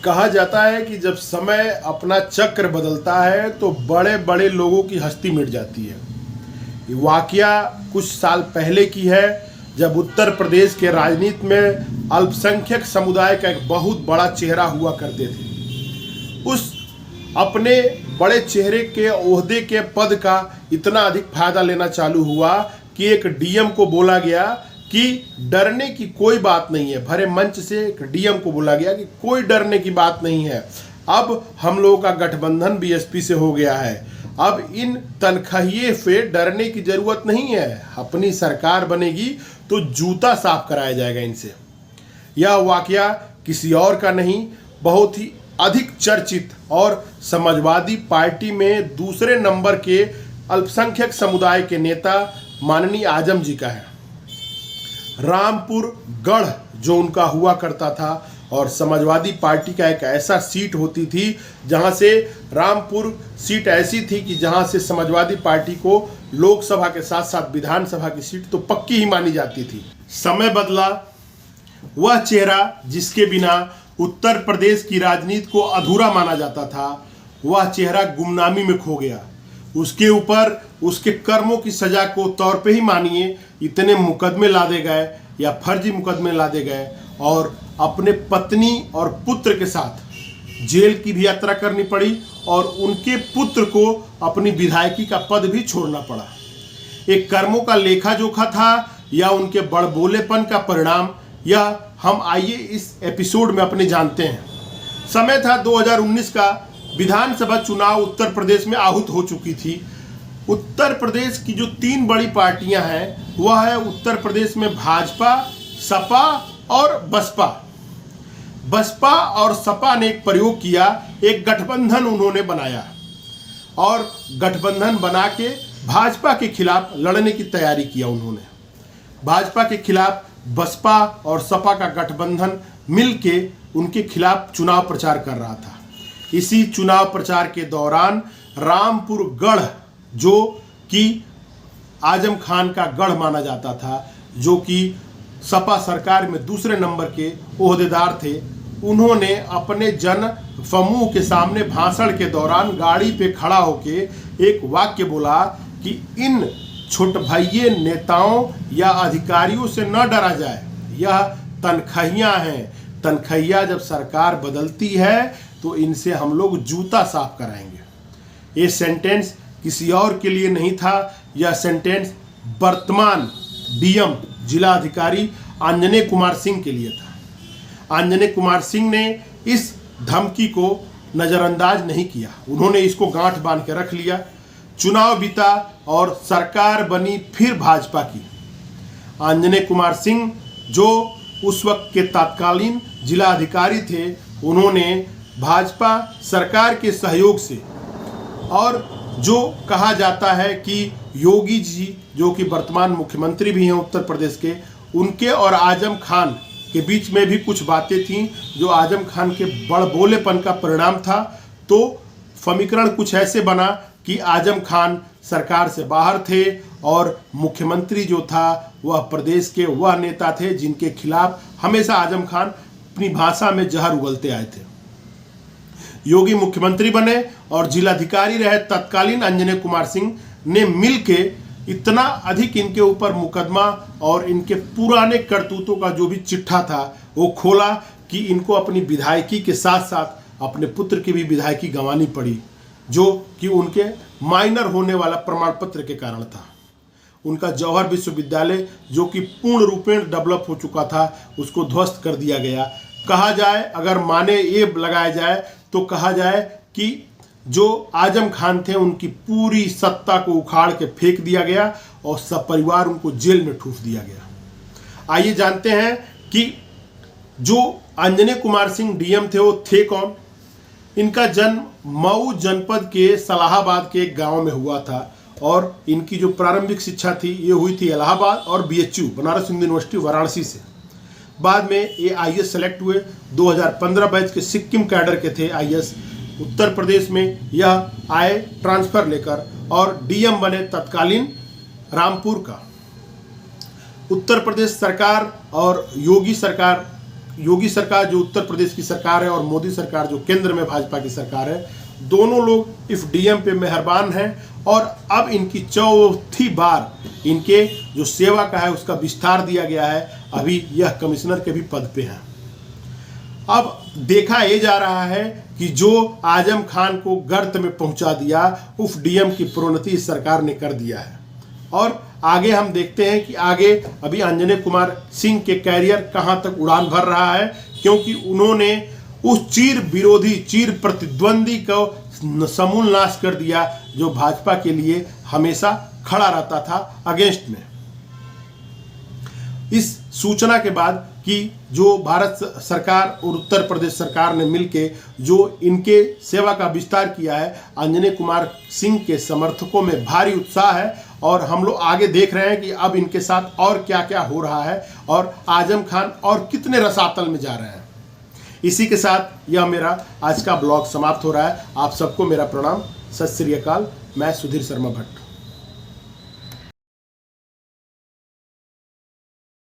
कहा जाता है कि जब समय अपना चक्र बदलता है तो बड़े बड़े लोगों की हस्ती मिट जाती है। ये वाकया कुछ साल पहले की है, जब उत्तर प्रदेश के राजनीति में अल्पसंख्यक समुदाय का एक बहुत बड़ा चेहरा हुआ करते थे। उस अपने बड़े चेहरे के ओहदे के पद का इतना अधिक फायदा लेना चालू हुआ कि एक डीएम को बोला गया कि डरने की कोई बात नहीं है। भरे मंच से एक डीएम को बोला गया कि कोई डरने की बात नहीं है, अब हम लोगों का गठबंधन बीएसपी से हो गया है, अब इन तनख्वाहिए से डरने की जरूरत नहीं है, अपनी सरकार बनेगी तो जूता साफ कराया जाएगा इनसे। यह वाकया किसी और का नहीं, बहुत ही अधिक चर्चित और समाजवादी पार्टी में दूसरे नंबर के अल्पसंख्यक समुदाय के नेता माननीय आजम जी का है। रामपुर गढ़ जो उनका हुआ करता था और समाजवादी पार्टी का एक ऐसा सीट होती थी जहां से रामपुर सीट ऐसी थी कि जहां से समाजवादी पार्टी को लोकसभा के साथ साथ विधानसभा की सीट तो पक्की ही मानी जाती थी। समय बदला, वह चेहरा जिसके बिना उत्तर प्रदेश की राजनीति को अधूरा माना जाता था, वह चेहरा गुमनामी में खो गया। उसके ऊपर उसके कर्मों की सजा को तौर पे ही मानिए इतने मुकदमे लादे गए या फर्जी मुकदमे लादे गए और अपने पत्नी और पुत्र के साथ जेल की भी यात्रा करनी पड़ी और उनके पुत्र को अपनी विधायकी का पद भी छोड़ना पड़ा। एक कर्मों का लेखा जोखा था या उनके बड़बोलेपन का परिणाम, यह हम आइए इस एपिसोड में अपने जानते हैं। समय था 2019 का, विधानसभा चुनाव उत्तर प्रदेश में आहूत हो चुकी थी। उत्तर प्रदेश की जो तीन बड़ी पार्टियां हैं वह है उत्तर प्रदेश में भाजपा, सपा और बसपा। बसपा और सपा ने एक प्रयोग किया, एक गठबंधन उन्होंने बनाया और गठबंधन बना के भाजपा के खिलाफ लड़ने की तैयारी किया। उन्होंने भाजपा के खिलाफ बसपा और सपा का गठबंधन मिलके उनके खिलाफ चुनाव प्रचार कर रहा था। इसी चुनाव प्रचार के दौरान रामपुर गढ़, जो कि आजम खान का गढ़ माना जाता था, जो कि सपा सरकार में दूसरे नंबर के ओहदेदार थे, उन्होंने अपने जन समूह के सामने भाषण के दौरान गाड़ी पे खड़ा होके एक वाक्य बोला कि इन छोट भाइये नेताओं या अधिकारियों से न डरा जाए, यह तनख्वाहियाँ हैं, तनख्वाहियाँ जब सरकार बदलती है तो इनसे हम लोग जूता साफ कराएंगे। ये सेंटेंस किसी और के लिए नहीं था, यह सेंटेंस वर्तमान डीएम जिला अधिकारी आंजनेय कुमार सिंह के लिए था। आंजनेय कुमार सिंह ने इस धमकी को नज़रअंदाज नहीं किया, उन्होंने इसको गांठ बांध के रख लिया। चुनाव बीता और सरकार बनी फिर भाजपा की। आंजनेय कुमार सिंह जो उस वक्त के तत्कालीन जिला अधिकारी थे, उन्होंने भाजपा सरकार के सहयोग से और जो कहा जाता है कि योगी जी जो कि वर्तमान मुख्यमंत्री भी हैं उत्तर प्रदेश के, उनके और आजम खान के बीच में भी कुछ बातें थीं जो आजम खान के बड़बोलेपन का परिणाम था। तो समीकरण कुछ ऐसे बना कि आजम खान सरकार से बाहर थे और मुख्यमंत्री जो था वह प्रदेश के वह नेता थे जिनके खिलाफ हमेशा आजम खान अपनी भाषा में जहर उगलते आए थे। योगी मुख्यमंत्री बने और जिलाधिकारी रहे तत्कालीन आंजनेय कुमार सिंह ने मिलके इतना अधिक इनके ऊपर मुकदमा और इनके पुराने करतूतों का जो भी चिट्ठा था वो खोला कि इनको अपनी विधायकी के साथ साथ अपने पुत्र की भी विधायकी गंवानी पड़ी, जो कि उनके माइनर होने वाला प्रमाण पत्र के कारण था। उनका जौहर विश्वविद्यालय जो कि पूर्ण रूपेण डेवलप हो चुका था, उसको ध्वस्त कर दिया गया। कहा जाए, अगर माने ये लगाया जाए तो कहा जाए कि जो आजम खान थे उनकी पूरी सत्ता को उखाड़ के फेंक दिया गया और सब परिवार उनको जेल में ठूस दिया गया। आइए जानते हैं कि जो आंजनेय कुमार सिंह डीएम थे वो थे कौन। इनका जन्म मऊ जनपद के सलाहाबाद के एक गांव में हुआ था और इनकी जो प्रारंभिक शिक्षा थी ये हुई थी इलाहाबाद और बीएचयू बनारस हिंदू यूनिवर्सिटी वाराणसी से। बाद में ये आईएएस सेलेक्ट हुए, 2015 बैच के सिक्किम कैडर के थे आईएएस। उत्तर प्रदेश में यह आए ट्रांसफर लेकर और डीएम बने तत्कालीन रामपुर का। उत्तर प्रदेश सरकार और योगी सरकार योगी सरकार जो उत्तर प्रदेश की सरकार है और मोदी सरकार जो केंद्र में भाजपा की सरकार है, दोनों लोग एफडीएम पे मेहरबान हैं और अब इनकी चौथी बार इनके जो सेवा का है उसका विस्तार दिया गया है। अभी यह कमिश्नर के भी पद पे हैं। अब देखा ये जा रहा है कि जो आजम खान को गर्त में पहुंचा दिया, एफडीएम की प्रोन्नति इस सरकार ने कर दिया है। और आगे हम देखते हैं कि आगे अभी अंजनी कुमार सिंह के कैरियर कहां तक उड़ान भर रहा है, क्योंकि उन्होंने उस चीर विरोधी, चीर प्रतिद्वंदी को समूल नाश कर दिया जो भाजपा के लिए हमेशा खड़ा रहता था अगेंस्ट में। इस सूचना के बाद कि जो भारत सरकार और उत्तर प्रदेश सरकार ने मिलके जो इनके सेवा का विस्तार किया है, अंजनी कुमार सिंह के समर्थकों में भारी उत्साह है और हम लोग आगे देख रहे हैं कि अब इनके साथ और क्या क्या हो रहा है और आजम खान और कितने रसातल में जा रहे हैं। इसी के साथ यह मेरा आज का ब्लॉग समाप्त हो रहा है। आप सबको मेरा प्रणाम, सत श्री अकाल। मैं सुधीर शर्मा भट्ट।